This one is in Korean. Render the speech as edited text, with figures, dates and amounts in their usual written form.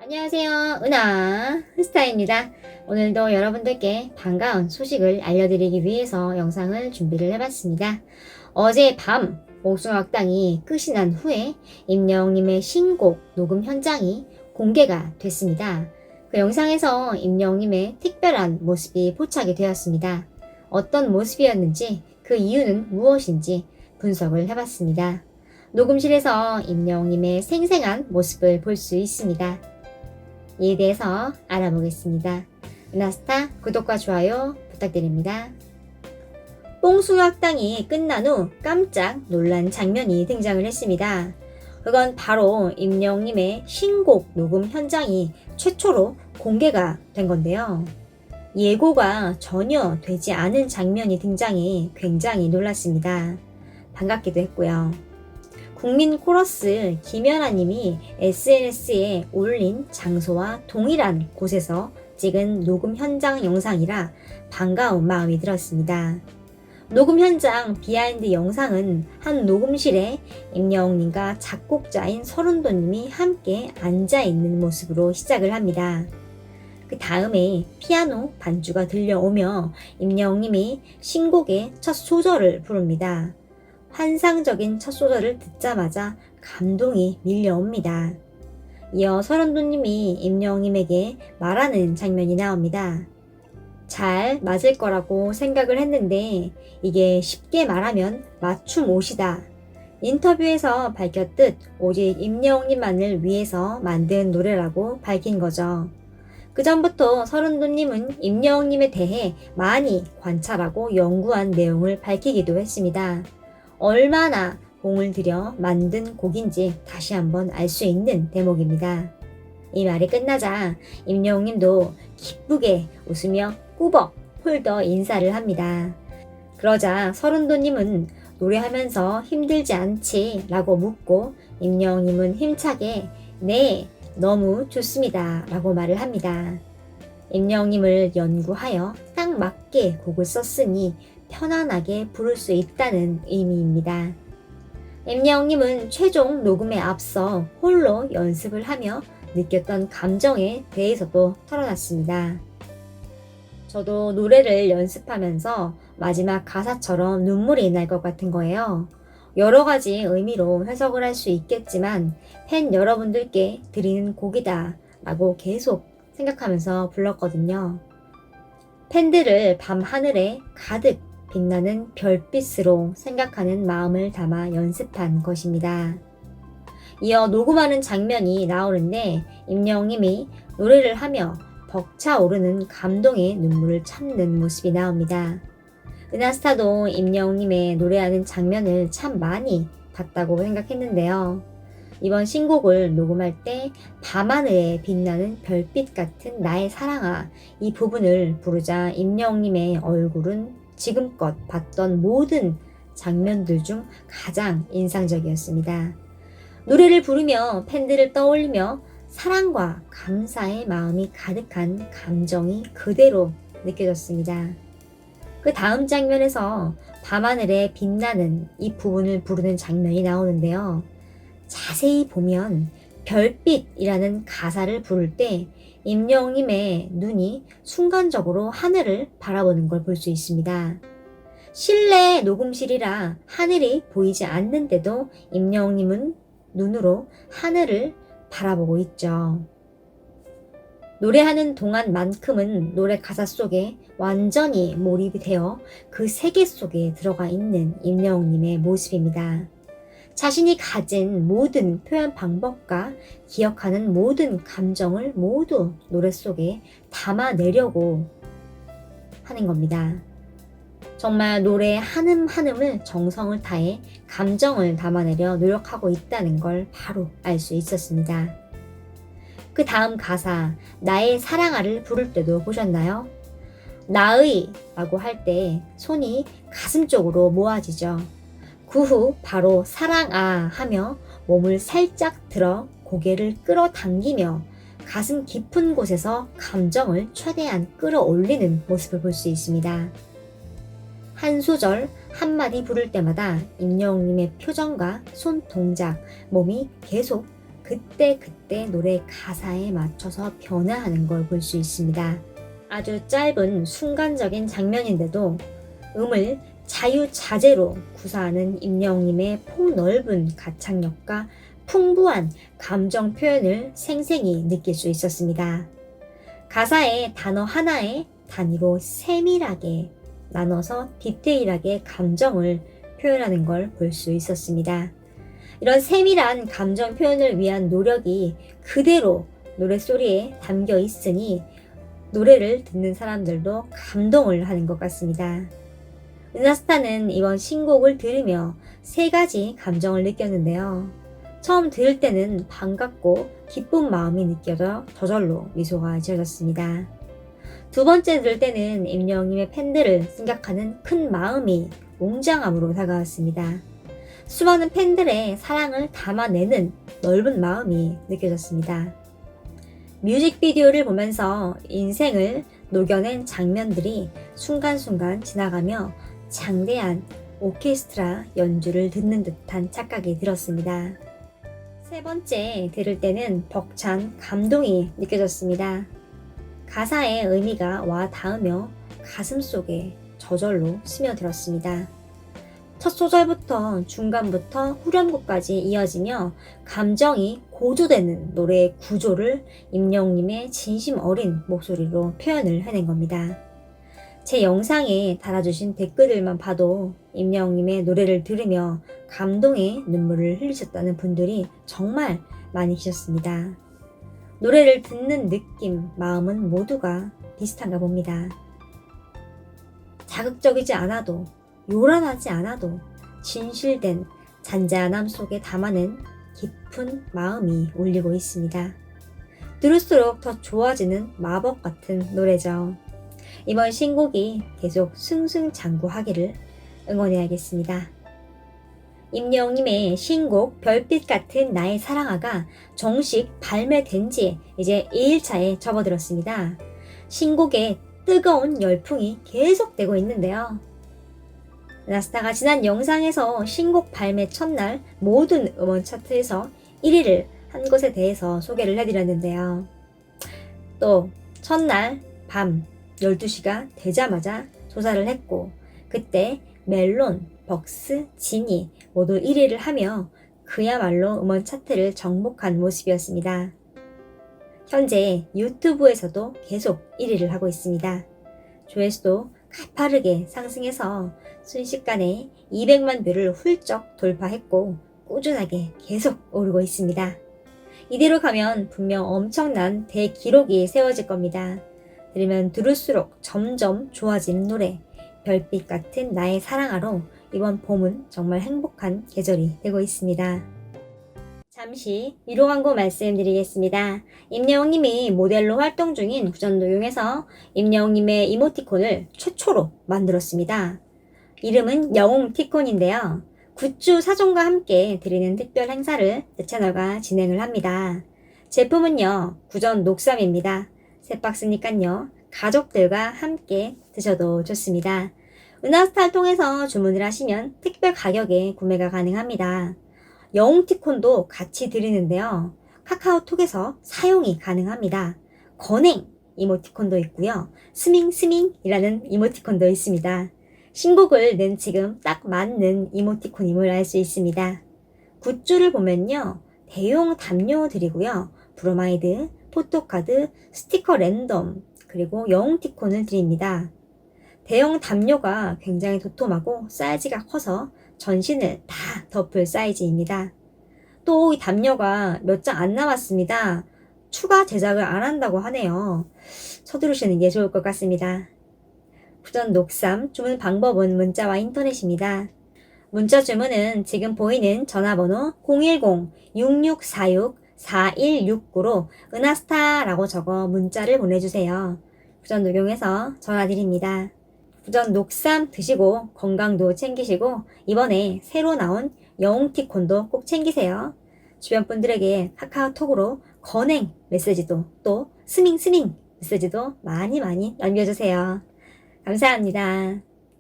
안녕하세요. 은하 흐스타입니다. 오늘도 여러분들께 반가운 소식을 알려드리기 위해서 영상을 준비를 해봤습니다. 어제 밤 옥숭아학당이 끝이 난 후에 임영웅님의 신곡 녹음 현장이 공개가 됐습니다. 그 영상에서 임영웅님의 특별한 모습이 포착이 되었습니다. 어떤 모습이었는지 그 이유는 무엇인지 분석을 해봤습니다. 녹음실에서 임영웅님의 생생한 모습을 볼 수 있습니다. 이에 대해서 알아보겠습니다. 은하스타 구독과 좋아요 부탁드립니다. 뽕숭아학당이 끝난 후 깜짝 놀란 장면이 등장을 했습니다. 그건 바로 임영웅님의 신곡 녹음 현장이 최초로 공개가 된 건데요. 예고가 전혀 되지 않은 장면이 등장해 굉장히 놀랐습니다. 반갑기도 했고요. 국민 코러스 김연아님이 SNS에 올린 장소와 동일한 곳에서 찍은 녹음 현장 영상이라 반가운 마음이 들었습니다. 녹음 현장 비하인드 영상은 한 녹음실에 임영웅님과 작곡자인 서른도님이 함께 앉아있는 모습으로 시작을 합니다. 그 다음에 피아노 반주가 들려오며 임영웅님이 신곡의 첫 소절을 부릅니다. 환상적인 첫 소절을 듣자마자 감동이 밀려옵니다. 이어 서른도님이 임영웅님에게 말하는 장면이 나옵니다. 잘 맞을 거라고 생각을 했는데 이게 쉽게 말하면 맞춤 옷이다. 인터뷰에서 밝혔듯 오직 임영웅님만을 위해서 만든 노래라고 밝힌 거죠. 그 전부터 서른도님은 임영웅님에 대해 많이 관찰하고 연구한 내용을 밝히기도 했습니다. 얼마나 공을 들여 만든 곡인지 다시 한번 알 수 있는 대목입니다. 이 말이 끝나자 임영웅님도 기쁘게 웃으며 꾸벅 홀더 인사를 합니다. 그러자 서른도님은 노래하면서 힘들지 않지? 라고 묻고 임영웅님은 힘차게 네, 너무 좋습니다. 라고 말을 합니다. 임영웅님을 연구하여 딱 맞게 곡을 썼으니 편안하게 부를 수 있다는 의미입니다. 임영웅님은 최종 녹음에 앞서 홀로 연습을 하며 느꼈던 감정에 대해서도 털어놨습니다. 저도 노래를 연습하면서 마지막 가사처럼 눈물이 날 것 같은 거예요. 여러 가지 의미로 해석을 할 수 있겠지만 팬 여러분들께 드리는 곡이다 라고 계속 생각하면서 불렀거든요. 팬들을 밤 하늘에 가득 빛나는 별빛으로 생각하는 마음을 담아 연습한 것입니다. 이어 녹음하는 장면이 나오는데 임영웅님이 노래를 하며 벅차오르는 감동의 눈물을 참는 모습이 나옵니다. 은하스타도 임영웅님의 노래하는 장면을 참 많이 봤다고 생각했는데요. 이번 신곡을 녹음할 때 밤하늘에 빛나는 별빛 같은 나의 사랑아 이 부분을 부르자 임영웅님의 얼굴은 지금껏 봤던 모든 장면들 중 가장 인상적이었습니다. 노래를 부르며 팬들을 떠올리며 사랑과 감사의 마음이 가득한 감정이 그대로 느껴졌습니다. 그 다음 장면에서 밤하늘에 빛나는 이 부분을 부르는 장면이 나오는데요. 자세히 보면 별빛이라는 가사를 부를 때 임영웅님의 눈이 순간적으로 하늘을 바라보는 걸 볼 수 있습니다. 실내 녹음실이라 하늘이 보이지 않는데도 임영웅님은 눈으로 하늘을 바라보고 있죠. 노래하는 동안만큼은 노래 가사 속에 완전히 몰입이 되어 그 세계 속에 들어가 있는 임영웅님의 모습입니다. 자신이 가진 모든 표현 방법과 기억하는 모든 감정을 모두 노래 속에 담아내려고 하는 겁니다. 정말 노래 한음 한음을 정성을 다해 감정을 담아내려 노력하고 있다는 걸 바로 알 수 있었습니다. 그 다음 가사 나의 사랑아를 부를 때도 보셨나요? 나의 라고 할 때 손이 가슴 쪽으로 모아지죠. 그 후 바로 사랑아 하며 몸을 살짝 들어 고개를 끌어당기며 가슴 깊은 곳에서 감정을 최대한 끌어올리는 모습을 볼 수 있습니다. 한 소절 한마디 부를 때마다 임영웅님의 표정과 손 동작, 몸이 계속 그때 노래 가사에 맞춰서 변화하는 걸 볼 수 있습니다. 아주 짧은 순간적인 장면인데도 음을 자유자재로 구사하는 임영웅님의 폭넓은 가창력과 풍부한 감정 표현을 생생히 느낄 수 있었습니다. 가사의 단어 하나에 단위로 세밀하게 나눠서 디테일하게 감정을 표현하는 걸 볼 수 있었습니다. 이런 세밀한 감정 표현을 위한 노력이 그대로 노랫소리에 담겨 있으니 노래를 듣는 사람들도 감동을 하는 것 같습니다. 은하스타는 이번 신곡을 들으며 세 가지 감정을 느꼈는데요. 처음 들을 때는 반갑고 기쁜 마음이 느껴져 저절로 미소가 지어졌습니다. 두 번째 들을 때는 임영웅님의 팬들을 생각하는 큰 마음이 웅장함으로 다가왔습니다. 수많은 팬들의 사랑을 담아내는 넓은 마음이 느껴졌습니다. 뮤직비디오를 보면서 인생을 녹여낸 장면들이 순간순간 지나가며 장대한 오케스트라 연주를 듣는 듯한 착각이 들었습니다. 세 번째 들을 때는 벅찬 감동이 느껴졌습니다. 가사의 의미가 와 닿으며 가슴속에 저절로 스며들었습니다. 첫 소절부터 중간부터 후렴구까지 이어지며 감정이 고조되는 노래의 구조를 임영웅님의 진심 어린 목소리로 표현을 해낸 겁니다. 제 영상에 달아주신 댓글들만 봐도 임영웅님의 노래를 들으며 감동의 눈물을 흘리셨다는 분들이 정말 많이 계셨습니다. 노래를 듣는 느낌, 마음은 모두가 비슷한가 봅니다. 자극적이지 않아도, 요란하지 않아도 진실된 잔잔함 속에 담아낸 깊은 마음이 울리고 있습니다. 들을수록 더 좋아지는 마법 같은 노래죠. 이번 신곡이 계속 승승장구하기를 응원해야겠습니다. 임영웅님의 신곡 별빛 같은 나의 사랑아가 정식 발매된 지 이제 2일차에 접어들었습니다. 신곡에 뜨거운 열풍이 계속되고 있는데요. 은하스타가 지난 영상에서 신곡 발매 첫날 모든 음원 차트에서 1위를 한 것에 대해서 소개를 해드렸는데요. 또 첫날 밤 12시가 되자마자 조사를 했고 그때 멜론, 벅스, 지니 모두 1위를 하며 그야말로 음원 차트를 정복한 모습이었습니다. 현재 유튜브에서도 계속 1위를 하고 있습니다. 조회수도 가파르게 상승해서 순식간에 200만 뷰를 훌쩍 돌파했고 꾸준하게 계속 오르고 있습니다. 이대로 가면 분명 엄청난 대기록이 세워질 겁니다. 들으면 들을수록 점점 좋아지는 노래 별빛 같은 나의 사랑아로 이번 봄은 정말 행복한 계절이 되고 있습니다. 잠시 위로 광고 말씀드리겠습니다. 임영웅님이 모델로 활동 중인 구전노용에서 임영웅님의 이모티콘을 최초로 만들었습니다. 이름은 영웅티콘인데요. 굿즈 사정과 함께 드리는 특별 행사를 제 채널과 진행을 합니다. 제품은요, 구전 녹삼입니다. 세 박스니깐요, 가족들과 함께 드셔도 좋습니다. 은하스타를 통해서 주문을 하시면 특별 가격에 구매가 가능합니다. 영웅티콘도 같이 드리는데요. 카카오톡에서 사용이 가능합니다. 건행 이모티콘도 있고요. 스밍스밍이라는 이모티콘도 있습니다. 신곡을 낸 지금 딱 맞는 이모티콘임을 알 수 있습니다. 굿즈를 보면요. 대용 담요 드리고요. 브로마이드, 포토카드, 스티커 랜덤, 그리고 영웅티콘을 드립니다. 대형 담요가 굉장히 도톰하고 사이즈가 커서 전신을 다 덮을 사이즈입니다. 또 이 담요가 몇 장 안 남았습니다. 추가 제작을 안 한다고 하네요. 서두르시는 게 좋을 것 같습니다. 구전 녹삼 주문 방법은 문자와 인터넷입니다. 문자 주문은 지금 보이는 전화번호 010-6646-4169로 은하스타라고 적어 문자를 보내주세요. 구전 녹용에서 전화드립니다. 구전 녹삼 드시고 건강도 챙기시고 이번에 새로 나온 영웅티콘도 꼭 챙기세요. 주변 분들에게 카카오톡으로 건행 메시지도 또 스밍스밍 메시지도 많이 남겨주세요. 감사합니다.